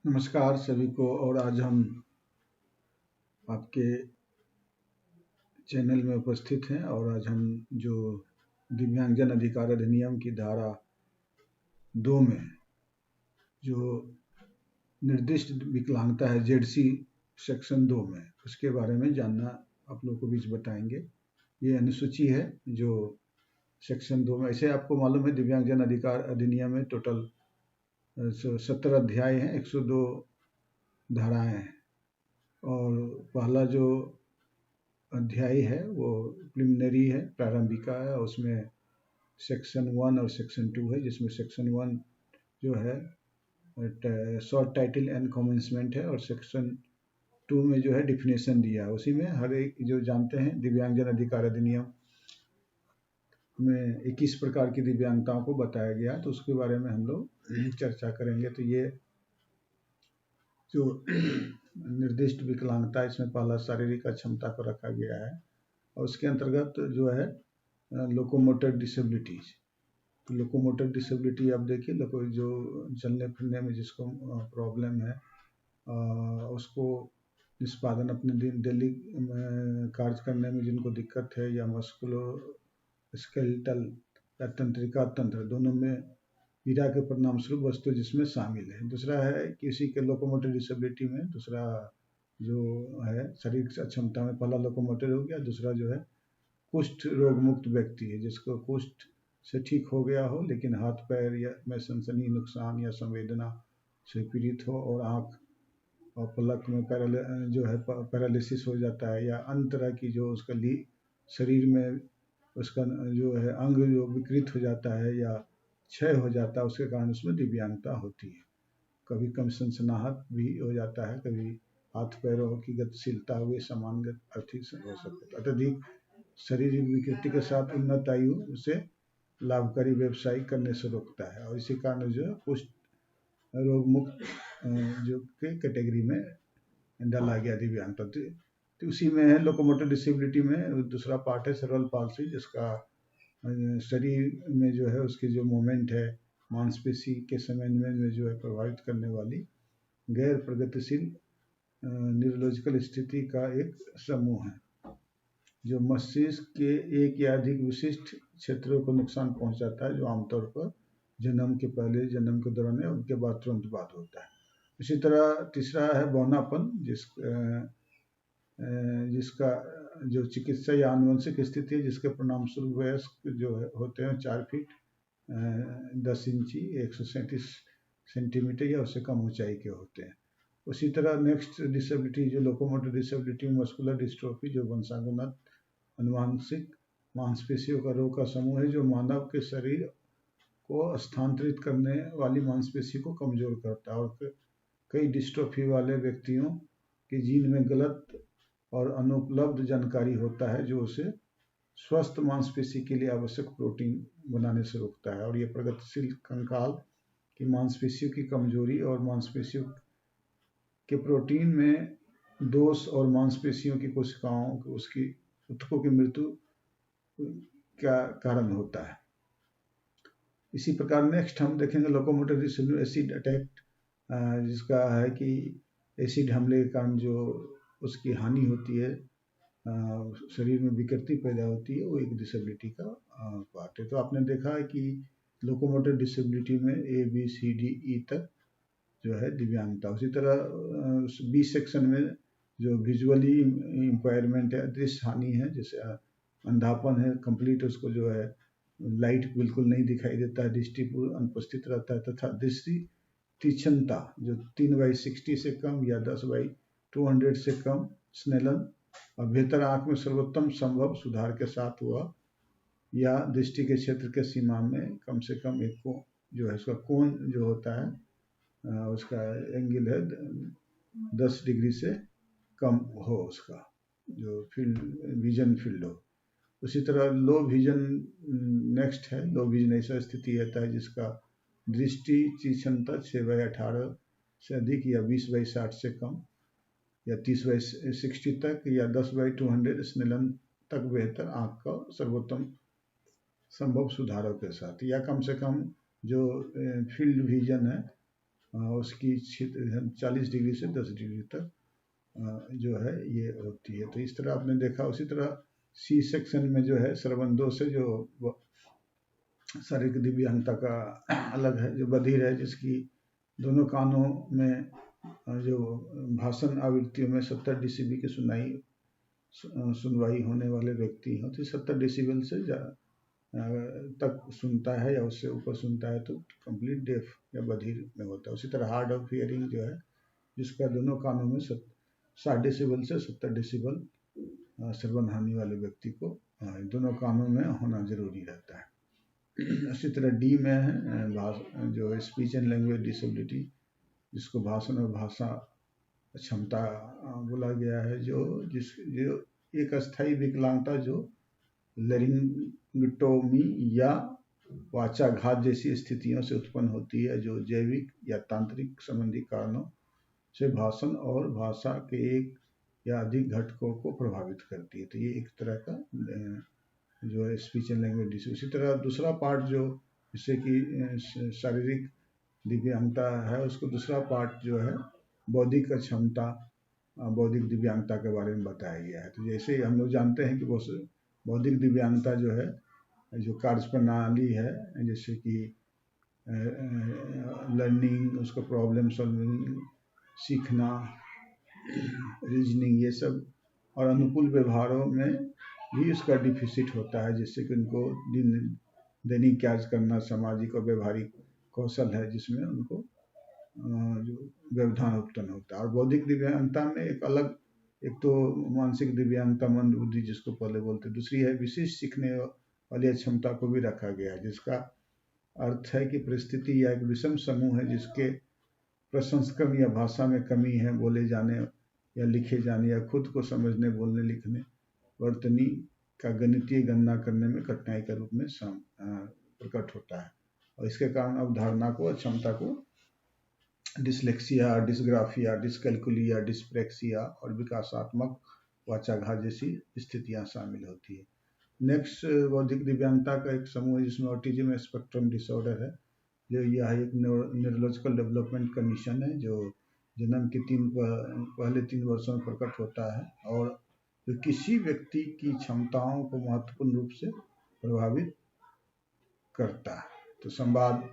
नमस्कार सभी को। और आज हम आपके चैनल में उपस्थित हैं और आज हम जो दिव्यांगजन अधिकार अधिनियम की धारा 2 में जो निर्दिष्ट विकलांगता है जेडसी सेक्शन 2 में उसके बारे में जानना आप लोगों को बीच बताएंगे। ये अनुसूची है जो सेक्शन 2 में, ऐसे आपको मालूम है दिव्यांगजन अधिकार अधिनियम में टोटल 70 अध्याय हैं, 102 धाराएं हैं। और पहला जो अध्याय है वो प्रिलिमिनरी है, प्रारंभिका है। उसमें सेक्शन 1 और सेक्शन 2 है, जिसमें सेक्शन 1 जो है शॉर्ट टाइटल एंड कमेंसमेंट है और सेक्शन 2 में जो है डिफिनेशन दिया है। उसी में हर एक जो जानते हैं दिव्यांगजन अधिकार अधिनियम में 21 प्रकार की दिव्यांगताओं को बताया गया, तो उसके बारे में हम लोग चर्चा करेंगे। तो ये जो निर्दिष्ट विकलांगता, इसमें पहला शारीरिक अक्षमता को रखा गया है और उसके अंतर्गत जो है लोकोमोटर डिसेबिलिटीज। तो लोकोमोटर डिसेबिलिटी आप देखिए, जो चलने फिरने में जिसको प्रॉब्लम है, उसको निष्पादन अपने डेली कार्य करने में जिनको दिक्कत है, या मस्कुलो स्केलेटल या तंत्रिका तंत्र दोनों में पीड़ा के परिणाम स्वरूप वस्तु जिसमें शामिल है। दूसरा है किसी के लोकोमोटर डिसेबिलिटी में, दूसरा जो है शारीरिक अक्षमता में, पहला लोकोमोटर हो गया। दूसरा जो है कुष्ठ रोग मुक्त व्यक्ति है, जिसको कुष्ठ से ठीक हो गया हो लेकिन हाथ पैर या में सनसनी, नुकसान या संवेदना से पीड़ित हो और आँख और पलक में पैरालिसिस हो जाता है, या अन्य तरह की जो उसका शरीर में उसका जो है अंग जो विकृत हो जाता है या क्षय हो जाता है, उसके कारण उसमें दिव्यांगता होती है। कभी कम सनसनाहट भी हो जाता है, कभी हाथ पैरों की गतिशीलता हुए समान अर्थी हो सकता है। अत्यधिक शारीरिक विकृति के साथ उन्नत आयु उसे लाभकारी व्यवसाय करने से रोकता है और इसी कारण जो है कुष्ठ रोग मुक्त जो के कैटेगरी में डाला गया दिव्यांगता। तो उसी में है लोकोमोटर डिसेबिलिटी में दूसरा पार्ट है सेरेब्रल पाल्सी, जिसका शरीर में जो है उसकी जो मूवमेंट है, मांसपेशी के समन्वय में जो है प्रभावित करने वाली गैर प्रगतिशील न्यूरोलॉजिकल स्थिति का एक समूह है जो मस्तिष्क के एक या अधिक विशिष्ट क्षेत्रों को नुकसान पहुंचाता है, जो आमतौर पर जन्म के पहले, जन्म के दौरान या उनके बाद तुरंत बाद होता है। इसी तरह तीसरा है बौनापन, जिसका जो चिकित्सा या आनुवंशिक स्थिति है, जिसके परिणाम स्वरूप वयस्क जो होते हैं 4 फीट 10 इंची 137 सेंटीमीटर या उससे कम ऊंचाई के होते हैं। उसी तरह नेक्स्ट डिसेबिलिटी जो लोकोमोटर डिसेबिलिटी, मस्कुलर डिस्ट्रोफी, जो वंशानुगत अनुवांशिक मांसपेशियों का रोग का समूह है, जो मानव के शरीर को स्थानांतरित करने वाली मांसपेशी को कमजोर करता है और कई डिस्ट्रोफी वाले व्यक्तियों के जीन में गलत और अनुपलब्ध जानकारी होता है, जो उसे स्वस्थ मांसपेशी के लिए आवश्यक प्रोटीन बनाने से रोकता है। और ये प्रगतिशील कंकाल की मांसपेशियों की कमजोरी और मांसपेशियों के प्रोटीन में दोष और मांसपेशियों की कोशिकाओं उसकी ऊतकों की मृत्यु का कारण होता है। इसी प्रकार नेक्स्ट हम देखेंगे लोकोमोटर डिसेबिलिटी एसिड अटैक, जिसका है कि एसिड हमले के कारण जो उसकी हानि होती है, शरीर में विकृति पैदा होती है, वो एक डिसेबिलिटी का पार्ट है। तो आपने देखा है कि लोकोमोटर डिसेबिलिटी में ABCDE तक जो है दिव्यांगता। उसी तरह बी सेक्शन में जो विजुअली इम्पायरमेंट है, दृश्य हानि है, जैसे अंधापन है कंप्लीट, उसको जो है लाइट बिल्कुल नहीं दिखाई देता है, दृष्टि पूर्ण अनुपस्थित रहता है, तथा दृष्टि तीक्ष्णता जो 3/60 से कम या 10/200 से कम स्नेलन और बेहतर आंख में सर्वोत्तम संभव सुधार के साथ हुआ, या दृष्टि के क्षेत्र के सीमा में कम से कम एक जो है उसका कोण जो होता है, उसका एंगल है 10 डिग्री से कम हो, उसका जो विजन फील्ड हो। उसी तरह लो विजन नेक्स्ट है। लो विजन ऐसा स्थिति रहता है जिसका दृष्टि तीक्ष्णता 6/18 से अधिक या 20/60 से कम या 30/60 तक या 10/200 स्नेलन तक बेहतर आंख का सर्वोत्तम संभव सुधारों के साथ, या कम से कम जो फील्ड विजन है उसकी 40 डिग्री से 10 डिग्री तक जो है ये होती है। तो इस तरह आपने देखा। उसी तरह सी सेक्शन में जो है श्रवण से जो शारीरिक दिव्यांगता का अलग है, जो बधिर है, जिसकी दोनों कानों में जो भाषण आवृत्तियों में 70 डेसिबल की सुनवाई होने वाले व्यक्ति हैं, तो 70 डेसिबल से तक सुनता है या उससे ऊपर सुनता है तो कंप्लीट डेफ या बधिर में होता है। उसी तरह हार्ड ऑफ हियरिंग जो है, जिसका दोनों कानों में 60 डेसिबल से 70 डेसिबल श्रवण हानि वाले व्यक्ति को दोनों कानों में होना जरूरी रहता है। इसी तरह डी में है जो स्पीच एंड लैंग्वेज डिसेबिलिटी, जिसको भाषण और भाषा क्षमता बोला गया है, जो एक अस्थायी विकलांगता जो लैरिंगोटोमी या वाचाघात जैसी स्थितियों से उत्पन्न होती है, जो जैविक या तांत्रिक संबंधी कारणों से भाषण और भाषा के एक या अधिक घटकों को प्रभावित करती है। तो ये एक तरह का जो है स्पीच एंड लैंग्वेज डिस। उसी तरह दूसरा पार्ट जो जिससे कि शारीरिक दिव्यांगता है, उसको दूसरा पार्ट जो है बौद्धिक क्षमता, बौद्धिक दिव्यांगता के बारे में बताया गया है। तो जैसे हम लोग जानते हैं कि बौद्धिक दिव्यांगता जो है, जो कार्य प्रणाली है, जैसे कि लर्निंग, उसका प्रॉब्लम सॉल्विंग, सीखना, रीजनिंग, ये सब, और अनुकूल व्यवहारों में भी उसका डिफिसिट होता है, जिससे कि उनको दैनिक कार्य करना, सामाजिक और व्यवहारिक कौशल है जिसमें उनको जो व्यवधान उत्पन्न होता है। और बौद्धिक दिव्यांगता में एक अलग, एक तो मानसिक दिव्यांगता, मंद बुद्धि जिसको पहले बोलते हैं, दूसरी है विशिष्ट सीखने वाली क्षमता को भी रखा गया है, जिसका अर्थ है कि परिस्थिति या एक विषम समूह है जिसके प्रसंस्करण या भाषा में कमी है, बोले जाने या लिखे जाने या खुद को समझने, बोलने, लिखने, वर्तनी का गणितीय गणना करने में कठिनाई के रूप में प्रकट होता है। और इसके कारण अवधारणा को, क्षमता को डिसलेक्सिया, डिसग्राफिया, डिसकैल्कुलिया, डिस्प्रैक्सिया और विकासात्मक वाचाघात जैसी स्थितियां शामिल होती है। नेक्स्ट बौद्धिक दिव्यांगता का एक समूह है जिसमें ऑटिज्म स्पेक्ट्रम डिसऑर्डर है, जो यह एक न्यूरोलॉजिकल डेवलपमेंट कंडीशन है जो जन्म के पहले 3 वर्षों में प्रकट होता है और जो किसी व्यक्ति की क्षमताओं को महत्वपूर्ण रूप से प्रभावित करता है। तो संवाद,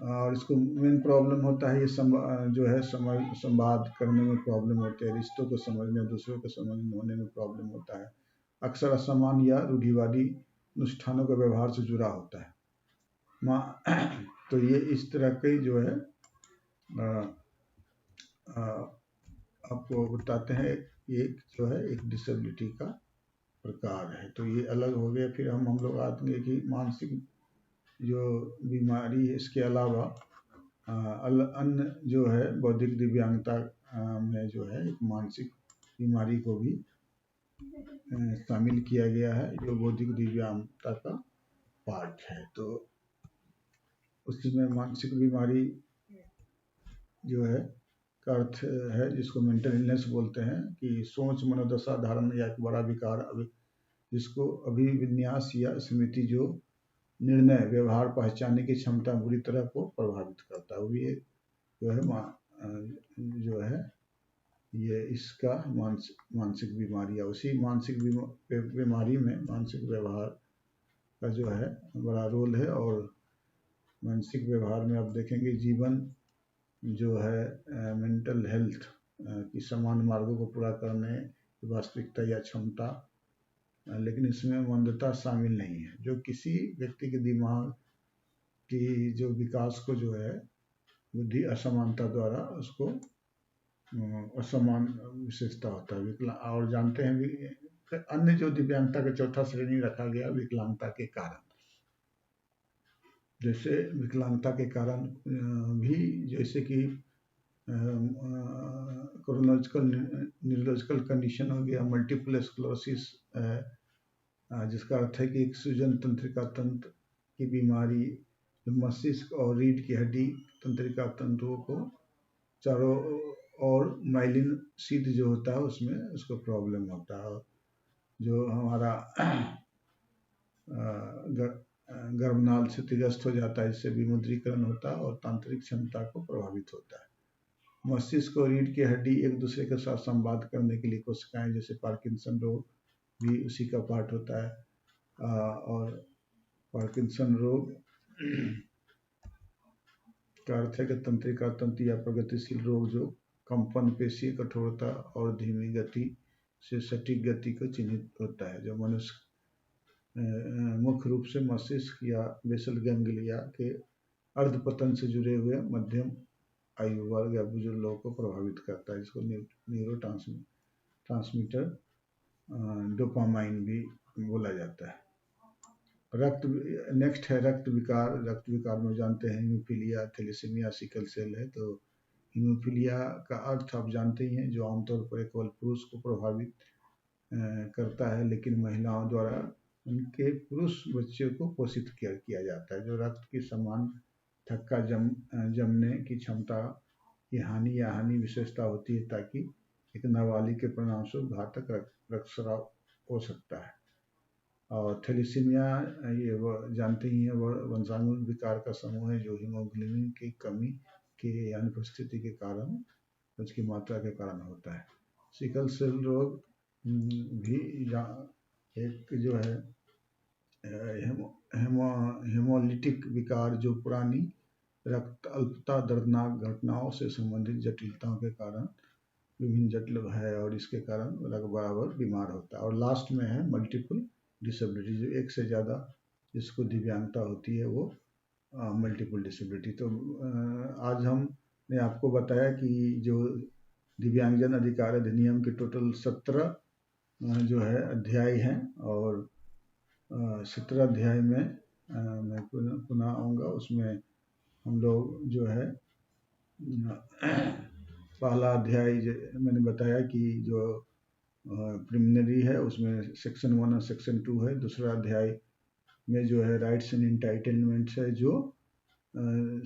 और इसको मेन प्रॉब्लम होता है, ये जो है संवाद करने में प्रॉब्लम होते हैं, रिश्तों को समझने, दूसरों को समझने होने में प्रॉब्लम होता है, अक्सर असमान या रूढ़िवादी अनुष्ठानों के व्यवहार से जुड़ा होता है। तो ये इस तरह के जो है आपको बताते हैं, एक जो है एक डिसेबिलिटी का प्रकार है। तो ये अलग हो गया। फिर हम लोग आते हैं कि मानसिक जो बीमारी है, इसके अलावा अन्य जो है बौद्धिक दिव्यांगता में जो है एक मानसिक बीमारी को भी शामिल किया गया है, जो बौद्धिक दिव्यांगता का पार्ट है। तो उसमें मानसिक बीमारी जो है का अर्थ है, जिसको मेंटल इलनेस बोलते हैं, कि सोच, मनोदशा, धारणा या एक बड़ा विकार, जिसको अभिविन्यास या स्मृति, जो निर्णय, व्यवहार, पहचानने की क्षमता बुरी तरह को प्रभावित करता है। वो ये जो है ये इसका मानसिक बीमारी है। उसी मानसिक बीमारी में मानसिक व्यवहार का जो है बड़ा रोल है। और मानसिक व्यवहार में आप देखेंगे जीवन जो है मेंटल हेल्थ की समान मार्गों को पूरा करने की वास्तविकता या क्षमता, लेकिन इसमें मंदता शामिल नहीं है, जो किसी व्यक्ति के दिमाग की जो विकास को जो है बुद्धि असमानता द्वारा उसको असमान विशेषता होता है। और जानते हैं अन्य जो दिव्यांगता का चौथा श्रेणी रखा गया विकलांगता के कारण। जैसे विकलांगता के कारण भी, जैसे कि न्यूरोलॉजिकल कंडीशन हो गया, मल्टीपल स्क्लेरोसिस, जिसका अर्थ है कि एक सूजन तंत्रिका तंत्र की बीमारी, मस्तिष्क और रीढ़ की हड्डी तंत्रिका तंतुओं को चारों और माइलिन शीथ जो होता है उसमें उसको प्रॉब्लम होता है। जो हमारा गर्भनाल क्षतिग्रस्त हो जाता है, जिससे विमुद्रीकरण होता है और तांत्रिक क्षमता को प्रभावित होता है। मस्तिष्क और रीढ़ की हड्डी एक दूसरे के साथ संवाद करने के लिए कोशिकाएं, जैसे पार्किंसन रोग भी उसी का पार्ट होता है। और पार्किंसन रोग का अर्थ है कि तंत्रिका तंत्र या प्रगतिशील रोग जो कंपन, पेशीय कठोरता और धीमी गति से सटीक गति को चिन्हित होता है, जो मनुष्य मुख्य रूप से मस्तिष्क या बेसल गैंग्लिया के अर्धपतन से जुड़े हुए मध्यम आयु वर्ग या बुजुर्ग लोगों को प्रभावित करता है, जिसको न्यूरो ट्रांसमीटर डोपामाइन भी बोला जाता है। नेक्स्ट है रक्त विकार। रक्त विकार में जानते हैं हीमोफीलिया, थैलेसीमिया, सिकल सेल है। तो हीमोफीलिया का अर्थ आप जानते ही हैं, जो आमतौर पर केवल पुरुष को प्रभावित करता है, लेकिन महिलाओं द्वारा उनके पुरुष बच्चे को पोषित किया जाता है, जो रक्त की समान थक्का जमने की क्षमता की हानि या हानि विशेषता होती है, ताकि एक नाबालिग के परिणामस्वरूप घातक रक्तस्राव हो सकता है। और थैलेसीमिया ये जानते ही हैं, वंशानुगत विकार का समूह है, जो हीमोग्लोबिन की कमी के अनुपस्थिति के कारण, उसकी मात्रा के कारण होता है। सिकल सेल रोग भी एक जो है हेमोलिटिक विकार, जो पुरानी रक्त अल्पता, दर्दनाक घटनाओं से संबंधित जटिलताओं के कारण विभिन्न जटिल है, और इसके कारण लगभग बराबर बीमार होता है। और लास्ट में है मल्टीपल डिसेबिलिटी, जो एक से ज़्यादा जिसको दिव्यांगता होती है, वो मल्टीपल डिसेबिलिटी। तो आज हमने आपको बताया कि जो दिव्यांगजन अधिकार अधिनियम के टोटल 17 जो है अध्याय हैं, और 17 अध्याय में मैं पुनः आऊँगा। उसमें हम लोग जो है पहला अध्याय मैंने बताया कि जो प्रिलिमिनरी है, उसमें सेक्शन 1 और सेक्शन 2 है। दूसरा अध्याय में जो है राइट्स एंड एंटाइटलमेंट्स है, जो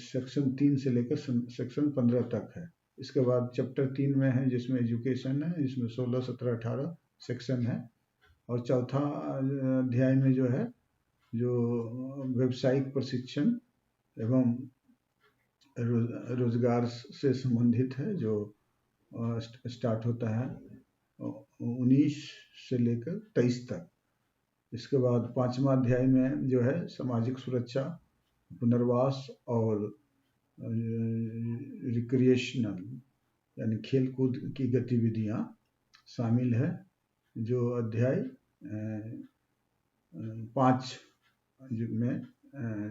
सेक्शन 3 से लेकर सेक्शन 15 तक है। इसके बाद चैप्टर 3 में है, जिसमें एजुकेशन है, जिसमें 16, 17, 18 सेक्शन है। और चौथा अध्याय में जो है, जो व्यावसायिक प्रशिक्षण एवं रोजगार से संबंधित है, जो स्टार्ट होता है 19 से लेकर 23 तक। इसके बाद 5वां अध्याय में जो है सामाजिक सुरक्षा, पुनर्वास और रिक्रिएशनल यानी खेल कूद की गतिविधियां शामिल है, जो अध्याय 5 में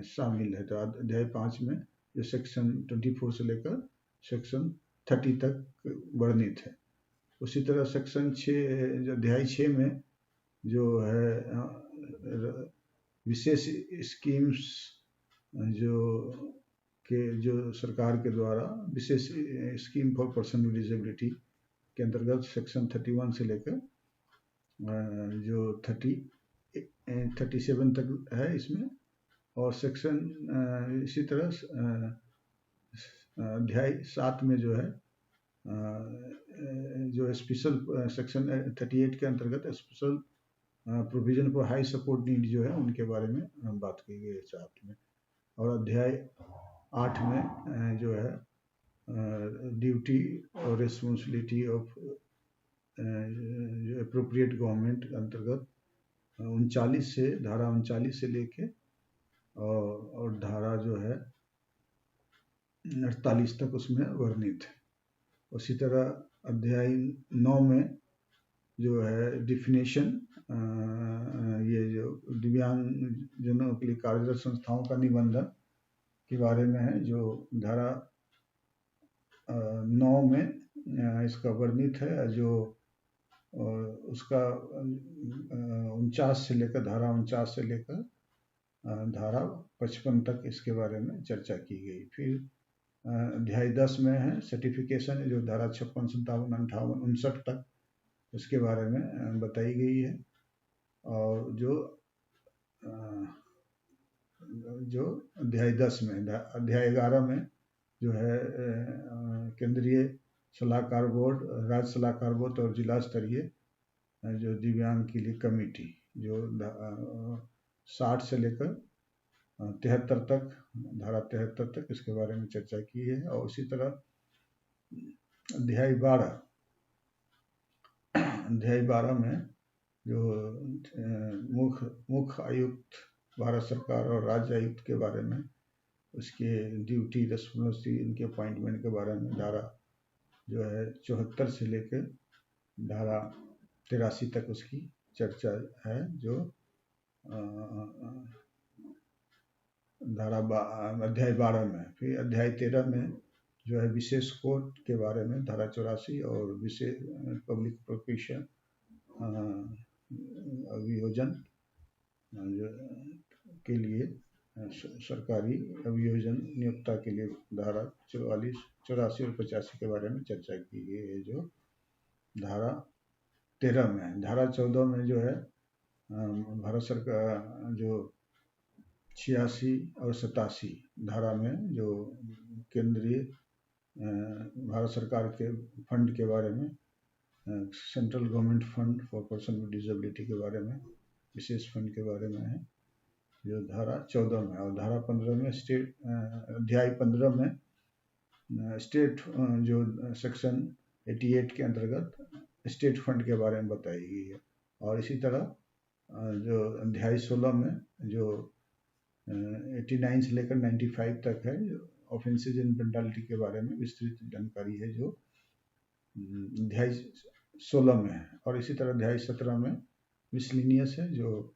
शामिल है। तो अध्याय 5 में जो सेक्शन 24 से लेकर सेक्शन 30 तक वर्णित है। उसी तरह सेक्शन 6 जो अध्याय 6 में जो है विशेष स्कीम्स जो सरकार के द्वारा विशेष scheme for person with disability के अंतर्गत सेक्शन 31 से लेकर जो 37 तक है इसमें। और सेक्शन इसी तरह अध्याय 7 में जो है जो स्पेशल सेक्शन 38 के अंतर्गत special provision for high support need जो है, उनके बारे में बात की गई है चैप्टर में। और अध्याय 8 में जो है ड्यूटी और रिस्पॉन्सिबिलिटी ऑफ एप्रोप्रिएट गवर्नमेंट अंतर्गत 39 से धारा 39 से लेके और धारा जो है 48 तक उसमें वर्णित है। उसी तरह अध्याय 9 में जो है डिफिनेशन, ये जो दिव्यांगजनों के लिए कार्यरत संस्थाओं का निबंधन के बारे में है, जो धारा 9 में इसका वर्णित है, जो उसका 49 से लेकर धारा 49 से लेकर धारा 55 तक इसके बारे में चर्चा की गई। फिर अध्याय 10 में है सर्टिफिकेशन, जो धारा 56, 57, 58, 59 तक इसके बारे में बताई गई है। और जो अध्याय 10 में, अध्याय 11 में जो है केंद्रीय सलाहकार बोर्ड, राज्य सलाहकार बोर्ड और जिला स्तरीय जो दिव्यांग के लिए कमेटी, जो 60 से लेकर 73 तक, धारा 73 तक इसके बारे में चर्चा की है। और उसी तरह अध्याय 12 में जो मुख्य आयुक्त भारत सरकार और राज्य आयुक्त के बारे में, उसके ड्यूटी, रेस्पॉन्सिबिलिटी, इनके अपॉइंटमेंट के बारे में धारा जो है 74 से लेकर धारा 83 तक उसकी चर्चा है। जो अध्याय 12 में। फिर अध्याय 13 में जो है विशेष कोर्ट के बारे में धारा 84 और विशेष पब्लिक प्रोसिक्यूशन अभियोजन के लिए सरकारी अभियोजन नियोक्ता के लिए धारा 44, 84 और 85 के बारे में चर्चा की गई है, जो धारा 13 में है। धारा 14 में जो है भारत सरकार जो 86 और 87 धारा में जो केंद्रीय भारत सरकार के फंड के बारे में, central government fund for person with disability के बारे में, विशेष फंड के बारे में है, जो धारा 14 में। और धारा 15 में अध्याय 15 में स्टेट जो सेक्शन 88 के अंतर्गत स्टेट फंड के बारे में बताई गई है। और इसी तरह जो अध्याय 16 में जो 89 से लेकर 95 तक है, जो ऑफेंसेज एंड पेनल्टी के बारे में विस्तृत जानकारी है, जो अध्याय 16 में है। और इसी तरह अध्याय 17 में मिसलिनियस है, जो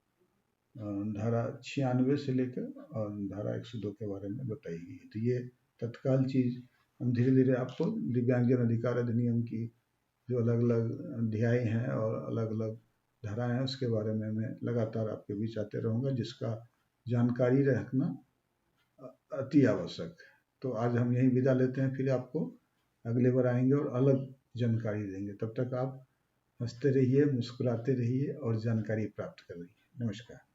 धारा 96 से लेकर और धारा 102 के बारे में बताई गई है। तो ये तत्काल चीज़ हम धीरे धीरे आपको दिव्यांगजन अधिकार अधिनियम की जो अलग अलग अध्याय हैं और अलग अलग धाराएं हैं, उसके बारे में मैं लगातार आपके बीच आते रहूँगा, जिसका जानकारी रखना अति आवश्यक है। तो आज हम यहीं विदा लेते हैं, फिर आपको अगले बार आएंगे और अलग जानकारी देंगे। तब तक आप हंसते रहिए, मुस्कुराते रहिए और जानकारी प्राप्त कर रहिए। नमस्कार।